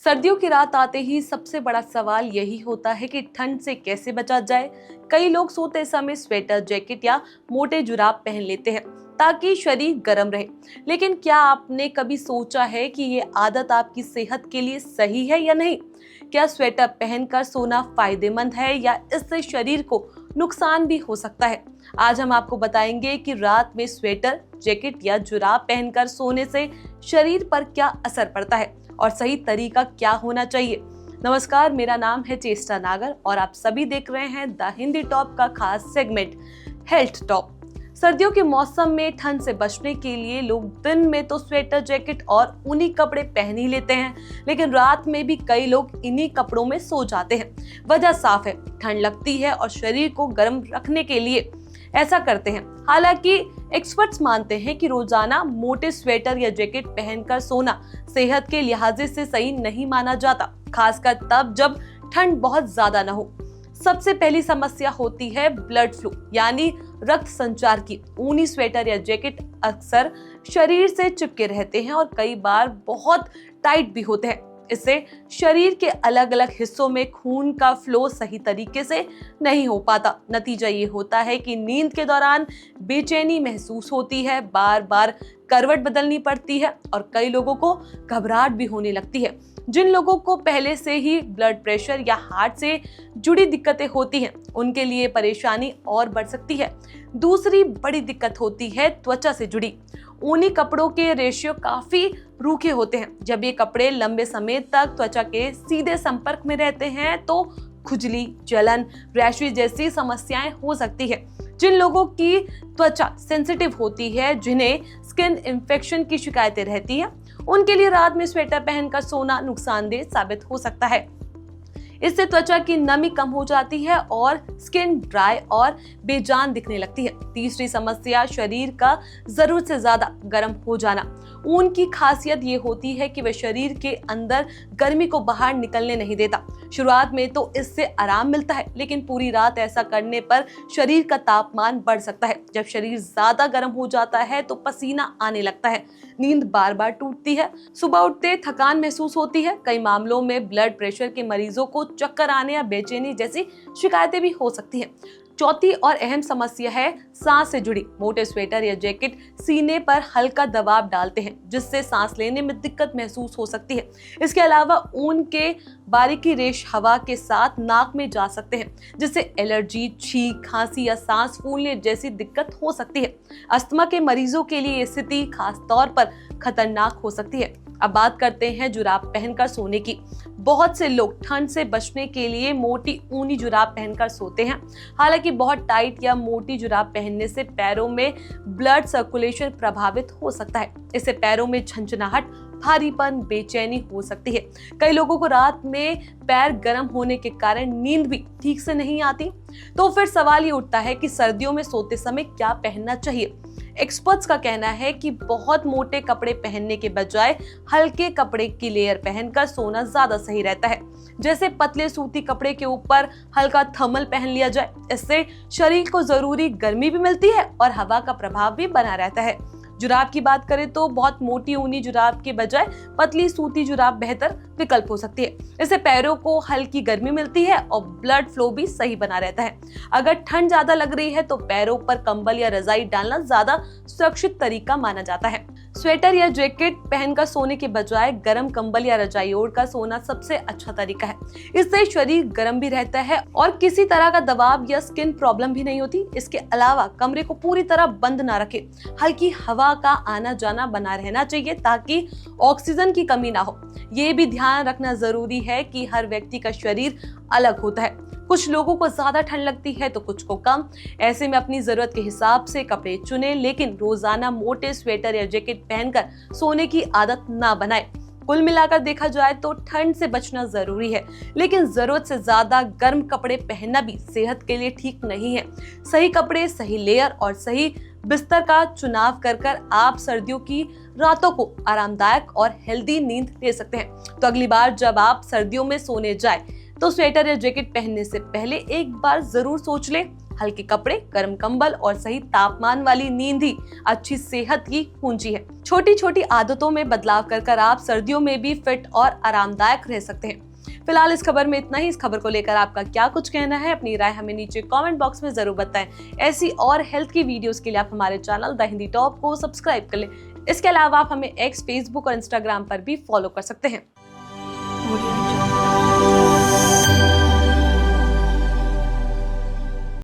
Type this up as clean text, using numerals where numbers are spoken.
सर्दियों की रात आते ही सबसे बड़ा सवाल यही होता है कि ठंड से कैसे बचा जाए। कई लोग सोते समय स्वेटर, जैकेट या मोटे जुराब पहन लेते हैं ताकि शरीर गर्म रहे। लेकिन क्या आपने कभी सोचा है कि ये आदत आपकी सेहत के लिए सही है या नहीं? क्या स्वेटर पहनकर सोना फायदेमंद है या इससे शरीर को नुकसान भी हो सकता है? आज हम आपको बताएंगे कि रात में स्वेटर, जैकेट या जुराब पहनकर सोने से शरीर पर क्या असर पड़ता है और सही तरीका क्या होना चाहिए। नमस्कार, मेरा नाम है चेष्टा नागर और आप सभी देख रहे हैं द हिंदी टॉप का खास सेगमेंट हेल्थ टॉप। सर्दियों के मौसम में ठंड से बचने के लिए लोग दिन में तो स्वेटर, जैकेट और ऊनी कपड़े पहन ही लेते हैं, लेकिन रात में भी कई लोग इन्हीं कपड़ों में सो जाते हैं। वजह साफ है, ठंड लगती है और शरीर को गर्म रखने के लिए ऐसा करते हैं। हालांकि एक्सपर्ट्स मानते हैं कि रोजाना मोटे स्वेटर या जैकेट पहनकर सोना सेहत के लिहाज से सही नहीं माना जाता, खासकर तब जब ठंड बहुत ज्यादा न हो। सबसे पहली समस्या होती है ब्लड फ्लो यानी रक्त संचार की। ऊनी स्वेटर या जैकेट अक्सर शरीर से चिपके रहते हैं और कई बार बहुत टाइट भी होते हैं। इससे शरीर के अलग अलग हिस्सों में खून का फ्लो सही तरीके से नहीं हो पाता। नतीजा ये होता है कि नींद के दौरान बेचैनी महसूस होती है, बार बार करवट बदलनी पड़ती है और कई लोगों को घबराहट भी होने लगती है। जिन लोगों को पहले से ही ब्लड प्रेशर या हार्ट से जुड़ी दिक्कतें होती हैं, उनके लिए परेशानी और बढ़ सकती है। दूसरी बड़ी दिक्कत होती है त्वचा से जुड़ी। ऊनी कपड़ों के रेशियो काफी रूखे होते हैं। जब ये कपड़े लंबे समय तक त्वचा के सीधे संपर्क में रहते हैं तो खुजली, जलन, रैशेज जैसी समस्याएं हो सकती है। जिन लोगों की त्वचा सेंसिटिव होती है, जिन्हें स्किन इन्फेक्शन की शिकायतें रहती है, उनके लिए रात में स्वेटर पहनकर सोना नुकसानदेह साबित हो सकता है। इससे त्वचा की नमी कम हो जाती है और स्किन ड्राई और बेजान दिखने लगती है। तीसरी समस्या शरीर का जरूरत से ज्यादा गर्म हो जाना। ऊन की खासियत ये होती है कि वह शरीर के अंदर गर्मी को बाहर निकलने नहीं देता। शुरुआत में तो इससे आराम मिलता है, लेकिन पूरी रात ऐसा करने पर शरीर का तापमान बढ़ सकता है। जब शरीर ज्यादा गर्म हो जाता है तो पसीना आने लगता है, नींद बार बार टूटती है, सुबह उठते थकान महसूस होती है। कई मामलों में ब्लड प्रेशर के मरीजों को चक्कर आने या बेचैनी जैसी शिकायतें भी हो सकती हैं। चौथी और अहम समस्या है सांस से जुड़ी। मोटे स्वेटर या जैकेट सीने पर हल्का दबाव डालते हैं, जिससे सांस लेने में दिक्कत महसूस हो सकती है। इसके अलावा ऊन के बारीकी रेश हवा के साथ नाक में जा सकते हैं, जिससे एलर्जी, छींक, खांसी या सांस फूलने जैसी दिक्कत हो सकती है। अस्थमा के मरीजों के लिए ये स्थिति खास तौर पर खतरनाक हो सकती है। अब बात करते हैं जुराब पहनकर सोने की। बहुत से लोग ठंड से बचने के लिए मोटी ऊनी जुराब पहनकर सोते हैं। हालांकि बहुत टाइट या मोटी जुराब पहनने से पैरों में ब्लड सर्कुलेशन प्रभावित हो सकता है। इससे पैरों में झंझनाहट, भारीपन, बेचैनी हो सकती है। कई लोगों को रात में पैर गर्म होने के कारण नींद भी ठीक से नहीं आती। तो फिर सवाल ये उठता है कि सर्दियों में सोते समय क्या पहनना चाहिए। एक्सपर्ट्स का कहना है कि बहुत मोटे कपड़े पहनने के बजाय हल्के कपड़े की लेयर पहनकर सोना ज्यादा सही रहता है। जैसे पतले सूती कपड़े के ऊपर हल्का थर्मल पहन लिया जाए। इससे शरीर को जरूरी गर्मी भी मिलती है और हवा का प्रभाव भी बना रहता है। जुराब की बात करें तो बहुत मोटी ऊनी जुराब के बजाय पतली सूती जुराब बेहतर विकल्प हो सकती है। इससे पैरों को हल्की गर्मी मिलती है और ब्लड फ्लो भी सही बना रहता है। अगर ठंड ज्यादा लग रही है तो पैरों पर कंबल या रजाई डालना ज्यादा सुरक्षित तरीका माना जाता है। स्वेटर या जैकेट पहनकर सोने के बजाय गर्म कंबल या रजाई ओढ़कर सोना सबसे अच्छा तरीका है। इससे शरीर गर्म भी रहता है और किसी तरह का दबाव या स्किन प्रॉब्लम भी नहीं होती। इसके अलावा कमरे को पूरी तरह बंद ना रखें, हल्की हवा का आना जाना बना रहना चाहिए ताकि ऑक्सीजन की कमी ना हो। ये भी ध्यान रखना जरूरी है कि हर व्यक्ति का शरीर अलग होता है। कुछ लोगों को ज्यादा ठंड लगती है तो कुछ को कम। ऐसे में अपनी जरूरत के हिसाब से कपड़े चुनें, लेकिन रोजाना मोटे स्वेटर या जैकेट पहनकर सोने की आदत ना बनाएं। कुल मिलाकर देखा जाए तो ठंड से बचना जरूरी है, लेकिन जरूरत से ज्यादा गर्म कपड़े पहनना भी सेहत के लिए ठीक नहीं है। सही कपड़े, सही लेयर और सही बिस्तर का चुनाव कर आप सर्दियों की रातों को आरामदायक और हेल्दी नींद ले सकते हैं। तो अगली बार जब आप सर्दियों में सोने जाए तो स्वेटर या जैकेट पहनने से पहले एक बार जरूर सोच लें, हल्के कपड़े, गर्म कंबल और सही तापमान वाली नींद ही अच्छी सेहत की कुंजी है। छोटी छोटी आदतों में बदलाव कर आप सर्दियों में भी फिट और आरामदायक रह सकते हैं। फिलहाल इस खबर में इतना ही। इस खबर को लेकर आपका क्या कुछ कहना है, अपनी राय हमें नीचे कमेंट बॉक्स में जरूर बताएं। ऐसी और हेल्थ की वीडियोस के लिए आप हमारे चैनल द हिंदी टॉप को सब्सक्राइब कर लें। इसके अलावा आप हमें एक्स, फेसबुक और इंस्टाग्राम पर भी फॉलो कर सकते हैं।